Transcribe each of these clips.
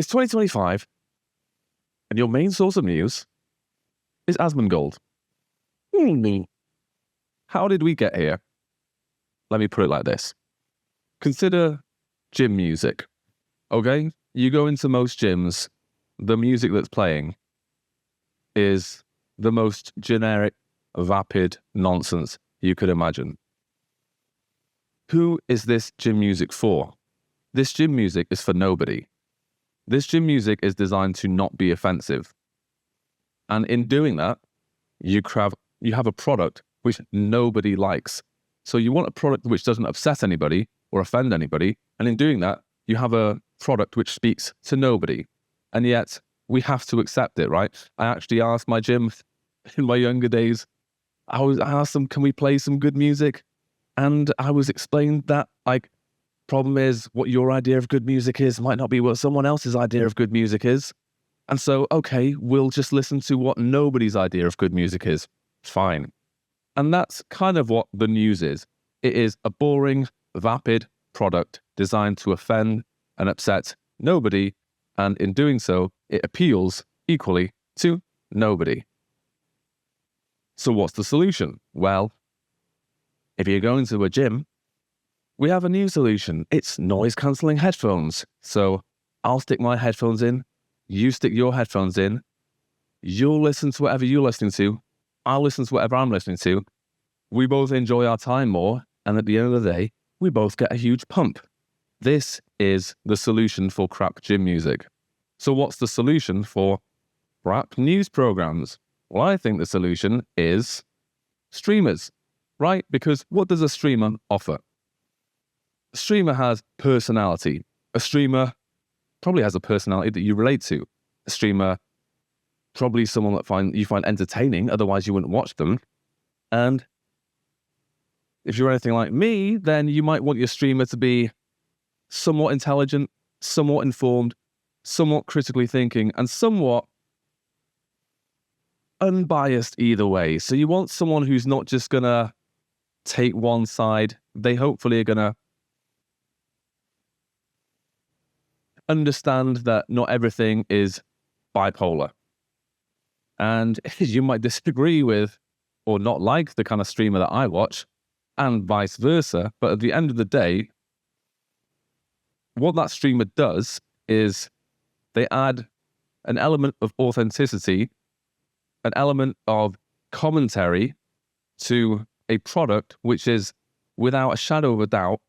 It's 2025, and your main source of news is Asmongold. How did we get here? Let me put it like this. Consider gym music, okay? You go into most gyms, the music that's playing is the most generic, vapid nonsense you could imagine. Who is this gym music for? This gym music is for nobody. This gym music is designed to not be offensive. And in doing that, you have a product which nobody likes. So you want a product which doesn't upset anybody or offend anybody. And in doing that, you have a product which speaks to nobody. And yet we have to accept it, right? I actually asked my gym in my younger days, I asked them, can we play some good music? And I was explained that, like, problem is what your idea of good music is might not be what someone else's idea of good music is. And so, okay, we'll just listen to what nobody's idea of good music is. Fine. And that's kind of what the news is. It is a boring, vapid product designed to offend and upset nobody. And in doing so, it appeals equally to nobody. So what's the solution? Well, if you're going to a gym, we have a new solution. It's noise-cancelling headphones. So I'll stick my headphones in, you stick your headphones in, you'll listen to whatever you're listening to, I'll listen to whatever I'm listening to. We both enjoy our time more, and at the end of the day, we both get a huge pump. This is the solution for crap gym music. So what's the solution for crap news programs? Well, I think the solution is streamers, right? Because what does a streamer offer? A streamer has personality. A streamer probably has a personality that you relate to. A streamer probably someone that you find entertaining, otherwise you wouldn't watch them. And if you're anything like me, then you might want your streamer to be somewhat intelligent, somewhat informed, somewhat critically thinking, and somewhat unbiased either way. So you want someone who's not just going to take one side. They hopefully are going to understand that not everything is bipolar. And you might disagree with or not like the kind of streamer that I watch, and vice versa. But at the end of the day, what that streamer does is they add an element of authenticity, an element of commentary to a product which is, without a shadow of a doubt,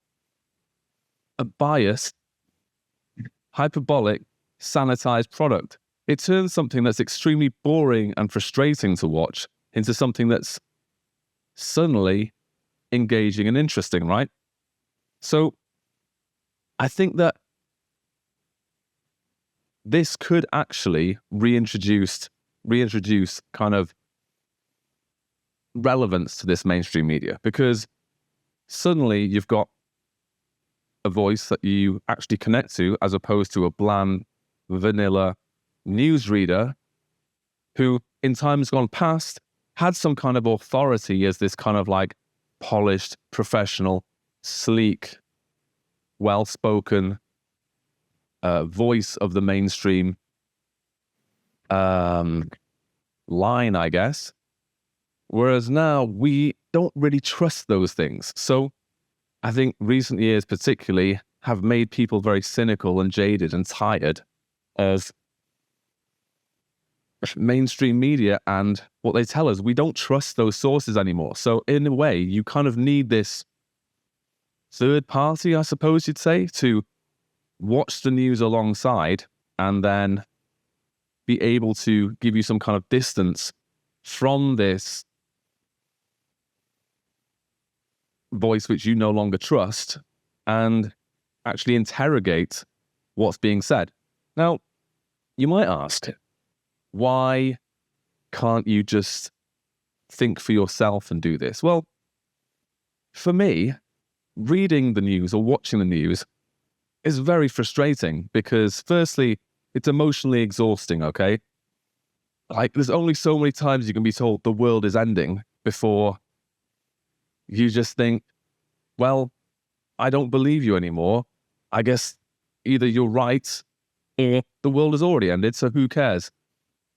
a biased, hyperbolic, sanitized product. It turns something that's extremely boring and frustrating to watch into something that's suddenly engaging and interesting, right? So I think that this could actually reintroduce kind of relevance to this mainstream media, because suddenly you've got a voice that you actually connect to, as opposed to a bland, vanilla newsreader who in times gone past had some kind of authority as this kind of like polished, professional, sleek, well-spoken voice of the mainstream line, I guess. Whereas now we don't really trust those things. So I think recent years particularly have made people very cynical and jaded and tired of mainstream media and what they tell us. We don't trust those sources anymore. So in a way, you kind of need this third party, I suppose you'd say, to watch the news alongside and then be able to give you some kind of distance from this voice which you no longer trust and actually interrogate what's being said. Now, you might ask, why can't you just think for yourself and do this? Well, for me, reading the news or watching the news is very frustrating because, firstly, it's emotionally exhausting, okay? Like, there's only so many times you can be told the world is ending before you just think, well, I don't believe you anymore. I guess either you're right or the world has already ended, so who cares?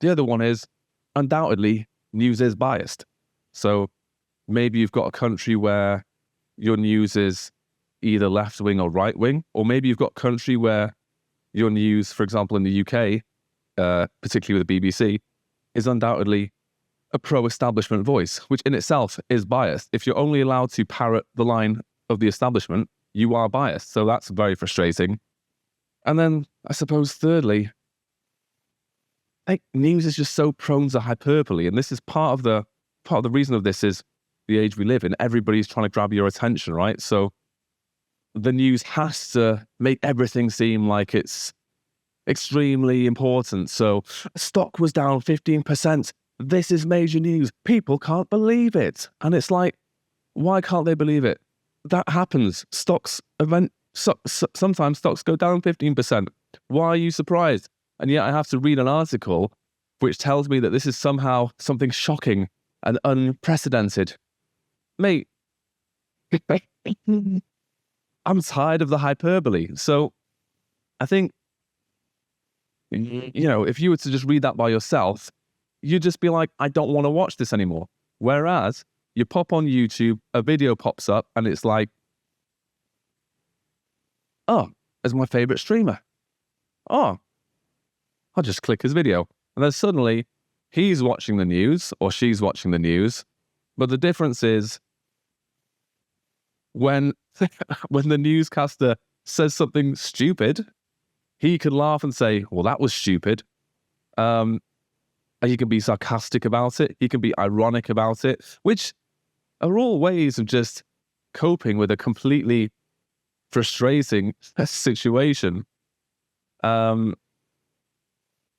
The other one is, undoubtedly, news is biased. So maybe you've got a country where your news is either left-wing or right-wing, or maybe you've got a country where your news, for example, in the UK, particularly with the BBC, is undoubtedly a pro-establishment voice, which in itself is biased. If you're only allowed to parrot the line of the establishment, you are biased. So that's very frustrating. And then, I suppose, thirdly, news is just so prone to hyperbole, and this is part of the reason of this is the age we live in. Everybody's trying to grab your attention, right? So the news has to make everything seem like it's extremely important. So stock was down 15%. This is major news. People can't believe it. And it's like, why can't they believe it? That happens. Sometimes stocks go down 15%. Why are you surprised? And yet I have to read an article which tells me that this is somehow something shocking and unprecedented. Mate, I'm tired of the hyperbole. So I think, if you were to just read that by yourself, you'd just be like, I don't want to watch this anymore. Whereas you pop on YouTube, a video pops up, and it's like, oh, it's my favorite streamer. Oh, I'll just click his video. And then suddenly he's watching the news or she's watching the news. But the difference is when the newscaster says something stupid, he can laugh and say, well, that was stupid. And he can be sarcastic about it. He can be ironic about it, which are all ways of just coping with a completely frustrating situation.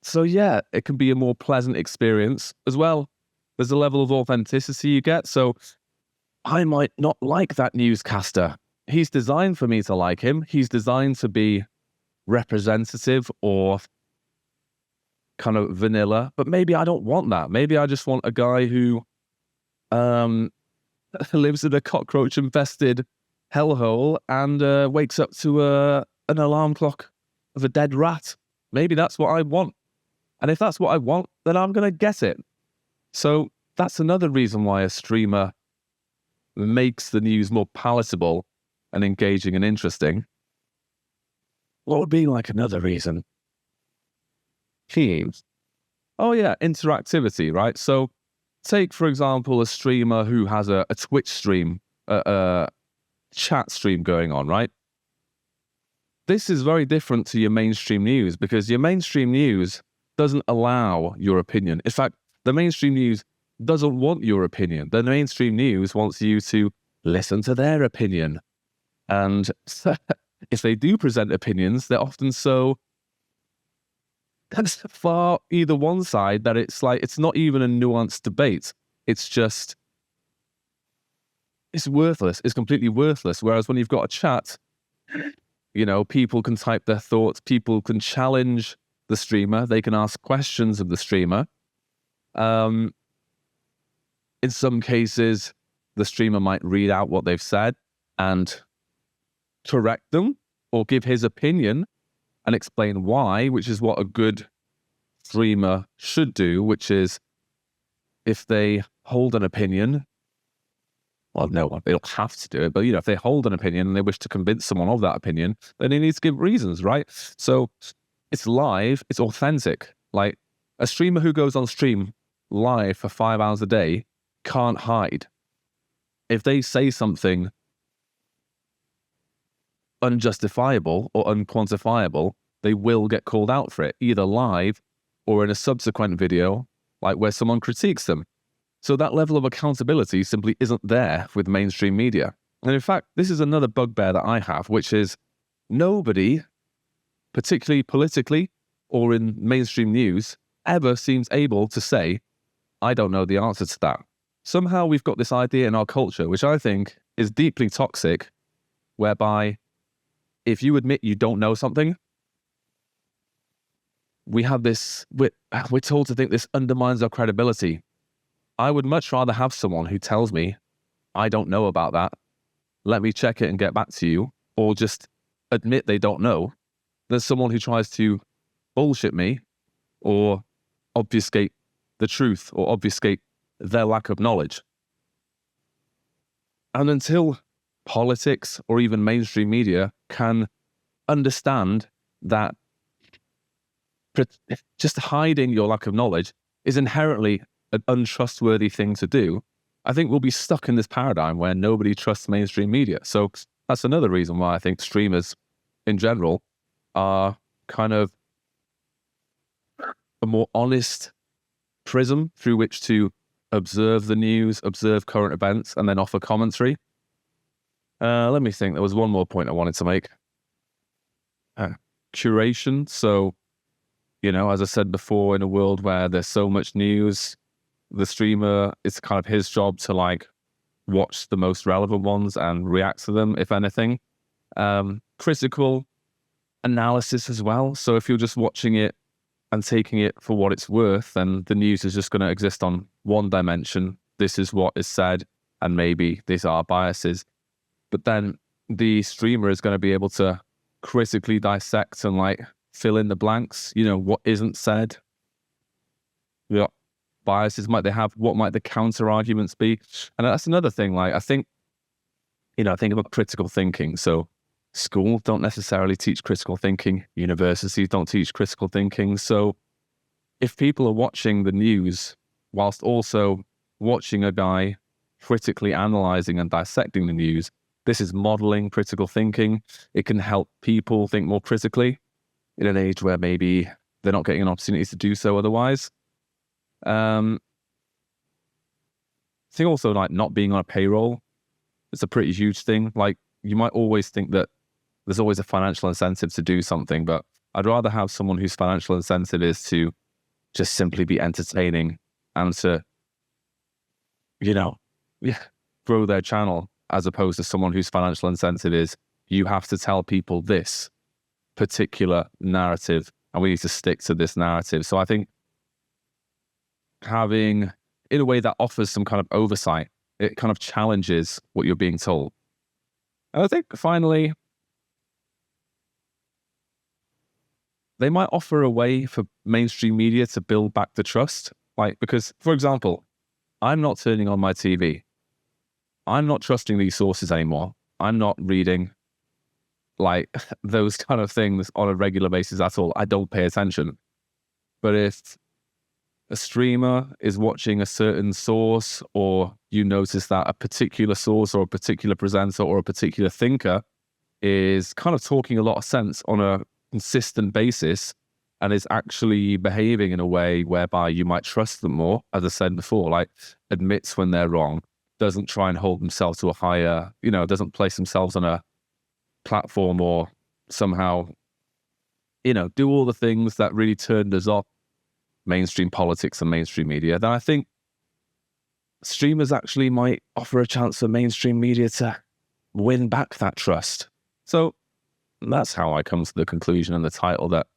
So yeah, it can be a more pleasant experience as well. There's a level of authenticity you get. So I might not like that newscaster. He's designed for me to like him. He's designed to be representative or kind of vanilla, but maybe I don't want that. Maybe I just want a guy who lives in a cockroach-infested hellhole and wakes up to an alarm clock of a dead rat. Maybe that's what I want. And if that's what I want, then I'm going to get it. So that's another reason why a streamer makes the news more palatable and engaging and interesting. What would be like another reason? Oh yeah, interactivity, right? So take, for example, a streamer who has a Twitch stream, a chat stream going on, right? This is very different to your mainstream news because your mainstream news doesn't allow your opinion. In fact, the mainstream news doesn't want your opinion. The mainstream news wants you to listen to their opinion. And if they do present opinions, they're often so far either one side that it's like, it's not even a nuanced debate. It's just, it's worthless. It's completely worthless. Whereas when you've got a chat, people can type their thoughts, people can challenge the streamer, they can ask questions of the streamer. In some cases, the streamer might read out what they've said and correct them or give his opinion and explain why, which is what a good streamer should do, which is if they hold an opinion, well, no, they don't have to do it, but if they hold an opinion and they wish to convince someone of that opinion, then they need to give reasons, right? So it's live, it's authentic. Like a streamer who goes on stream live for 5 hours a day can't hide. If they say something unjustifiable or unquantifiable, they will get called out for it, either live or in a subsequent video, like where someone critiques them. So that level of accountability simply isn't there with mainstream media. And in fact, this is another bugbear that I have, which is nobody, particularly politically or in mainstream news, ever seems able to say, I don't know the answer to that. Somehow we've got this idea in our culture, which I think is deeply toxic, whereby if you admit you don't know something, we have this, we're told to think this undermines our credibility. I would much rather have someone who tells me, I don't know about that, let me check it and get back to you, or just admit they don't know, than someone who tries to bullshit me or obfuscate the truth or obfuscate their lack of knowledge. And until politics or even mainstream media can understand that just hiding your lack of knowledge is inherently an untrustworthy thing to do, I think we'll be stuck in this paradigm where nobody trusts mainstream media. So that's another reason why I think streamers in general are kind of a more honest prism through which to observe the news, observe current events, and then offer commentary. Let me think. There was one more point I wanted to make. Curation. So, as I said before, in a world where there's so much news, the streamer, it's kind of his job to watch the most relevant ones and react to them, if anything. Critical analysis as well. So if you're just watching it and taking it for what it's worth, then the news is just going to exist on one dimension. This is what is said, and maybe these are biases. But then the streamer is going to be able to critically dissect and fill in the blanks, what isn't said. What biases might they have? What might the counter arguments be? And that's another thing. I think about critical thinking. So schools don't necessarily teach critical thinking. Universities don't teach critical thinking. So if people are watching the news whilst also watching a guy critically analyzing and dissecting the news, this is modeling critical thinking. It can help people think more critically in an age where maybe they're not getting an opportunity to do so otherwise. I think also not being on a payroll is a pretty huge thing. You might always think that there's always a financial incentive to do something, but I'd rather have someone whose financial incentive is to just simply be entertaining and to, grow their channel, as opposed to someone whose financial incentive is you have to tell people this particular narrative and we need to stick to this narrative. So I think having, in a way that offers some kind of oversight, it kind of challenges what you're being told. And I think finally, they might offer a way for mainstream media to build back the trust. Because, for example, I'm not turning on my TV. I'm not trusting these sources anymore. I'm not reading those kind of things on a regular basis at all. I don't pay attention. But if a streamer is watching a certain source, or you notice that a particular source or a particular presenter or a particular thinker is kind of talking a lot of sense on a consistent basis and is actually behaving in a way whereby you might trust them more, as I said before, admits when they're wrong, doesn't try and hold themselves to a higher, doesn't place themselves on a platform or somehow, do all the things that really turned us off mainstream politics and mainstream media, then I think streamers actually might offer a chance for mainstream media to win back that trust. So that's how I come to the conclusion and the title that,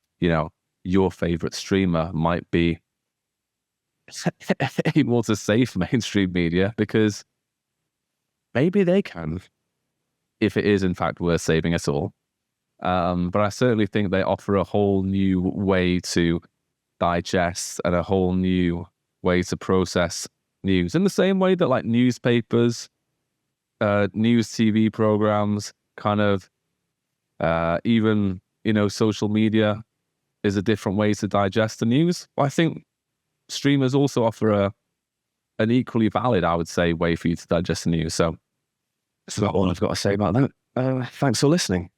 your favorite streamer might be able to save mainstream media, because maybe they can, if it is in fact worth saving us all. But I certainly think they offer a whole new way to digest and a whole new way to process news, in the same way that newspapers, news TV programs, kind of even social media is a different way to digest the news. I think streamers also offer an equally valid, I would say, way for you to digest the news. So that's about all I've got to say about that. Thanks for listening.